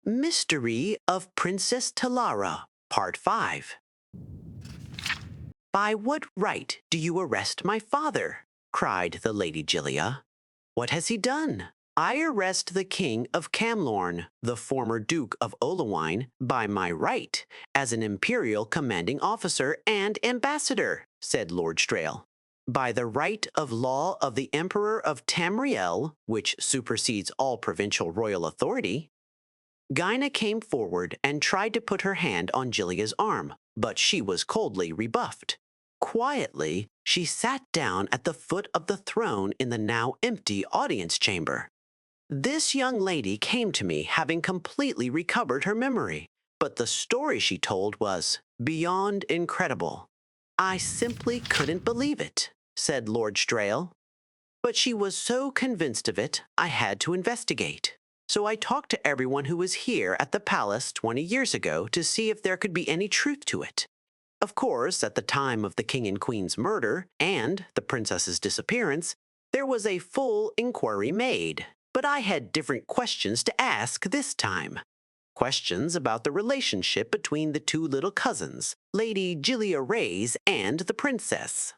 Mystery of Princess Talara, Part 5. "By what right do you arrest my father?" cried the Lady Gilia. "What has he done?" "I arrest the King of Camlorn, the former Duke of Olowine, by my right, as an imperial commanding officer and ambassador," said Lord Strail. "By the right of law of the Emperor of Tamriel, which supersedes all provincial royal authority." Gina came forward and tried to put her hand on Gilia's arm, but she was coldly rebuffed. Quietly, she sat down at the foot of the throne in the now empty audience chamber. This young lady came to me having completely recovered her memory, but the story she told was beyond incredible. "I simply couldn't believe it," said Lord Strail. "But she was so convinced of it, I had to investigate. So I talked to everyone who was here at the palace 20 years ago to see if there could be any truth to it. Of course, at the time of the king and queen's murder and the princess's disappearance, there was a full inquiry made. But I had different questions to ask this time. Questions about the relationship between the two little cousins, Lady Gilia Rays and the princess.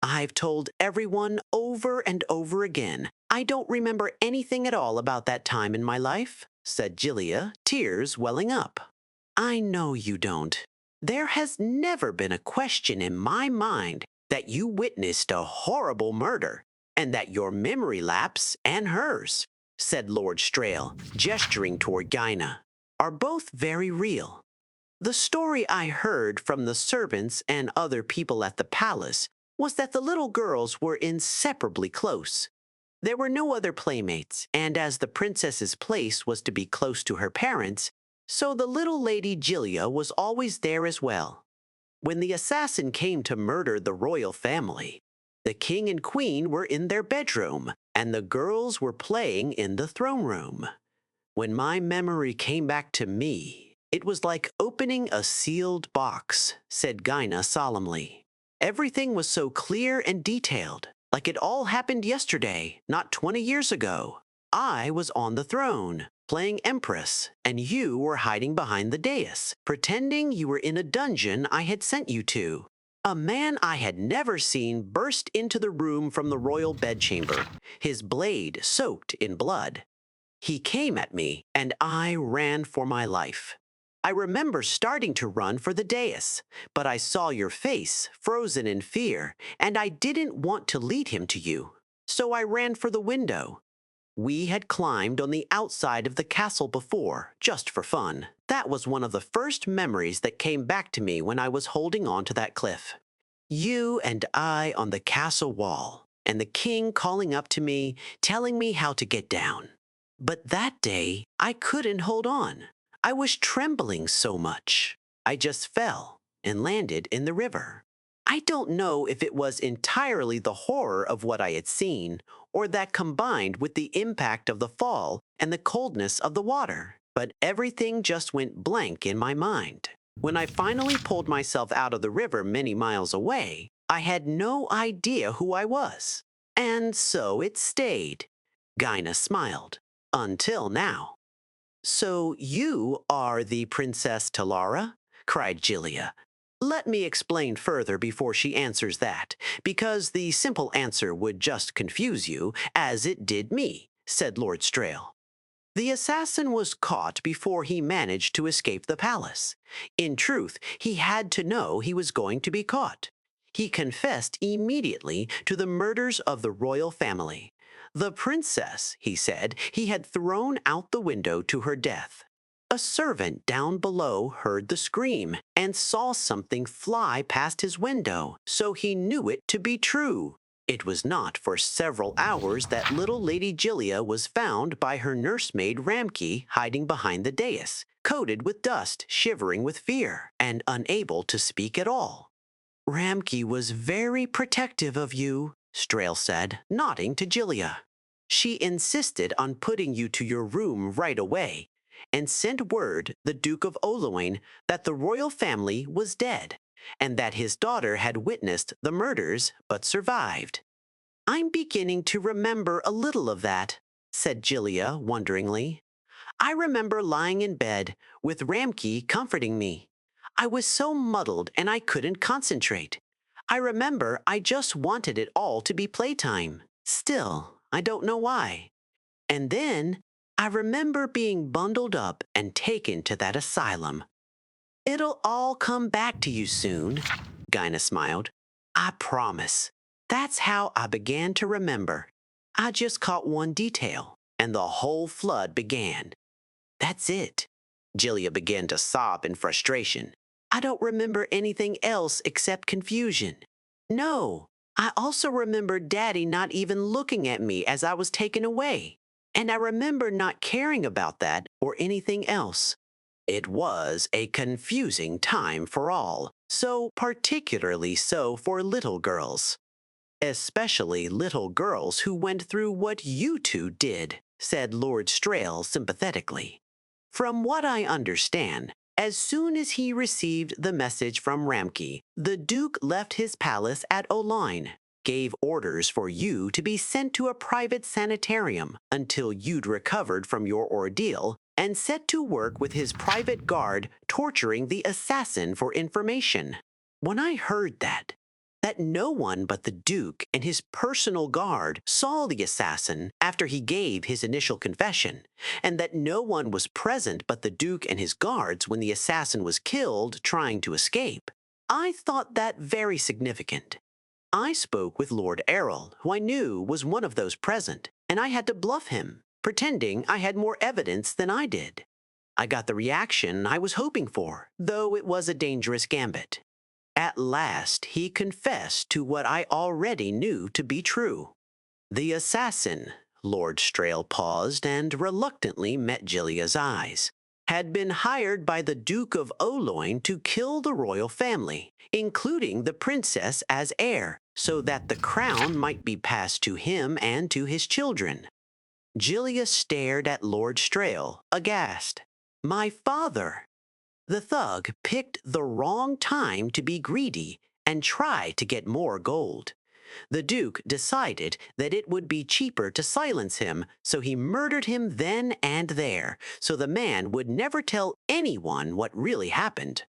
I've told everyone over and over again, I don't remember anything at all about that time in my life," said Gilia, tears welling up. "I know you don't. There has never been a question in my mind that you witnessed a horrible murder, and that your memory lapse and hers," said Lord Strail, gesturing toward Gina, "are both very real. The story I heard from the servants and other people at the palace was that the little girls were inseparably close. There were no other playmates, and as the princess's place was to be close to her parents, so the little Lady Gilia was always there as well. When the assassin came to murder the royal family, the king and queen were in their bedroom, and the girls were playing in the throne room. When my memory came back to me, it was like opening a sealed box," said Gina solemnly. "Everything was so clear and detailed, like it all happened yesterday, not 20 years ago. I was on the throne, playing Empress, and you were hiding behind the dais, pretending you were in a dungeon I had sent you to. A man I had never seen burst into the room from the royal bedchamber, his blade soaked in blood. He came at me, and I ran for my life. I remember starting to run for the dais, but I saw your face, frozen in fear, and I didn't want to lead him to you. So I ran for the window. We had climbed on the outside of the castle before, just for fun. That was one of the first memories that came back to me when I was holding on to that cliff. You and I on the castle wall, and the king calling up to me, telling me how to get down. But that day, I couldn't hold on. I was trembling so much. I just fell and landed in the river. I don't know if it was entirely the horror of what I had seen, or that combined with the impact of the fall and the coldness of the water, but everything just went blank in my mind. When I finally pulled myself out of the river many miles away, I had no idea who I was. And so it stayed." Gina smiled. "Until now." "So you are the Princess Talara?" cried Gilia. "Let me explain further before she answers that, because the simple answer would just confuse you, as it did me," said Lord Strail. "The assassin was caught before he managed to escape the palace. In truth, he had to know he was going to be caught. He confessed immediately to the murders of the royal family. The princess, he said, he had thrown out the window to her death. A servant down below heard the scream and saw something fly past his window, so he knew it to be true. It was not for several hours that little Lady Gilia was found by her nursemaid Ramke hiding behind the dais, coated with dust, shivering with fear, and unable to speak at all. Ramke was very protective of you," Strail said, nodding to Gilia. "She insisted on putting you to your room right away, and sent word the Duke of Olowine that the royal family was dead, and that his daughter had witnessed the murders but survived." "I'm beginning to remember a little of that," said Gilia wonderingly. I remember lying in bed with Ramke comforting me. I was so muddled and I couldn't concentrate. I remember I just wanted it all to be playtime. Still, I don't know why. And then I remember being bundled up and taken to that asylum. It'll all come back to you soon, Gina smiled. I promise. That's how I began to remember. I just caught one detail, and the whole flood began. That's it. Jillia began to sob in frustration. I don't remember anything else except confusion. No, I also remember Daddy not even looking at me as I was taken away. And I remember not caring about that or anything else. It was a confusing time for all, so particularly so for little girls. Especially little girls who went through what you two did, said Lord Strail sympathetically. From what I understand, as soon as he received the message from Ramke, the Duke left his palace at Oline, gave orders for you to be sent to a private sanitarium until you'd recovered from your ordeal, and set to work with his private guard torturing the assassin for information. When I heard that no one but the Duke and his personal guard saw the assassin after he gave his initial confession, and that no one was present but the Duke and his guards when the assassin was killed trying to escape, I thought that very significant. I spoke with Lord Errol, who I knew was one of those present, and I had to bluff him, pretending I had more evidence than I did. I got the reaction I was hoping for, though it was a dangerous gambit. At last, he confessed to what I already knew to be true. The assassin, Lord Strail paused and reluctantly met Jillia's eyes, had been hired by the Duke of Oloin to kill the royal family, including the princess as heir, so that the crown might be passed to him and to his children. Jillia stared at Lord Strail, aghast. My father! The thug picked the wrong time to be greedy and try to get more gold. The Duke decided that it would be cheaper to silence him, so he murdered him then and there, so the man would never tell anyone what really happened.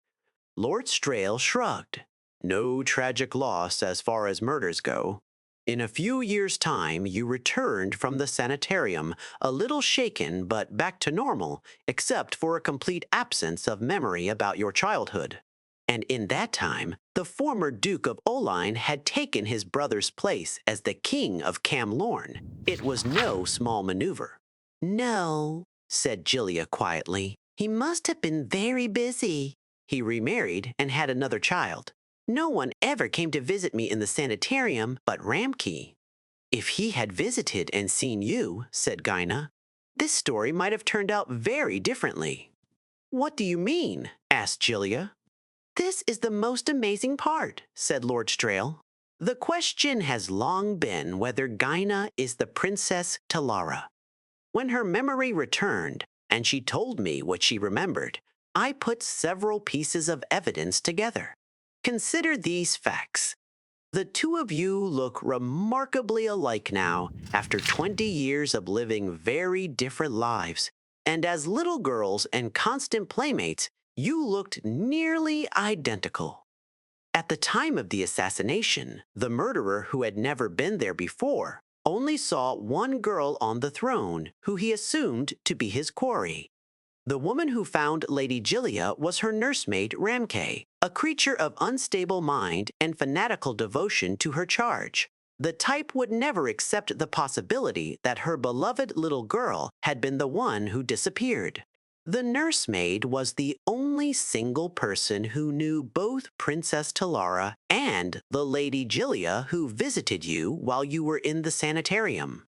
Lord Strail shrugged. No tragic loss as far as murders go. In a few years' time, you returned from the sanitarium, a little shaken but back to normal, except for a complete absence of memory about your childhood. And in that time, the former Duke of Oline had taken his brother's place as the King of Camlorn. It was no small maneuver. No, said Jillia quietly. He must have been very busy. He remarried and had another child. No one ever came to visit me in the sanitarium but Ramke. If he had visited and seen you, said Gina, this story might have turned out very differently. What do you mean? Asked Jillia. This is the most amazing part, said Lord Strail. The question has long been whether Gina is the Princess Talara. When her memory returned, and she told me what she remembered, I put several pieces of evidence together. Consider these facts. The two of you look remarkably alike now, after 20 years of living very different lives. And as little girls and constant playmates, you looked nearly identical. At the time of the assassination, the murderer, who had never been there before, only saw one girl on the throne, who he assumed to be his quarry. The woman who found Lady Jillia was her nursemaid Ramke, a creature of unstable mind and fanatical devotion to her charge. The type would never accept the possibility that her beloved little girl had been the one who disappeared. The nursemaid was the only single person who knew both Princess Talara and the Lady Jillia who visited you while you were in the sanitarium.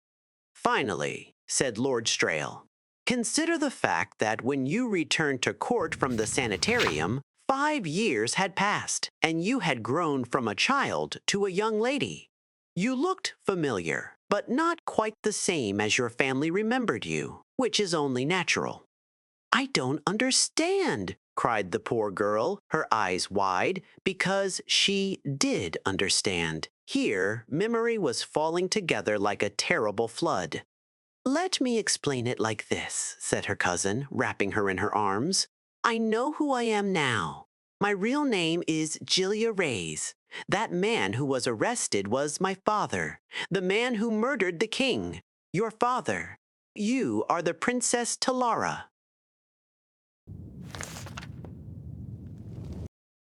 Finally, said Lord Strail, consider the fact that when you returned to court from the sanitarium, 5 years had passed, and you had grown from a child to a young lady. You looked familiar, but not quite the same as your family remembered you, which is only natural. I don't understand, cried the poor girl, her eyes wide, because she did understand. Here, memory was falling together like a terrible flood. Let me explain it like this, said her cousin, wrapping her in her arms. I know who I am now. My real name is Gilia Reyes. That man who was arrested was my father, the man who murdered the king, your father. You are the Princess Talara.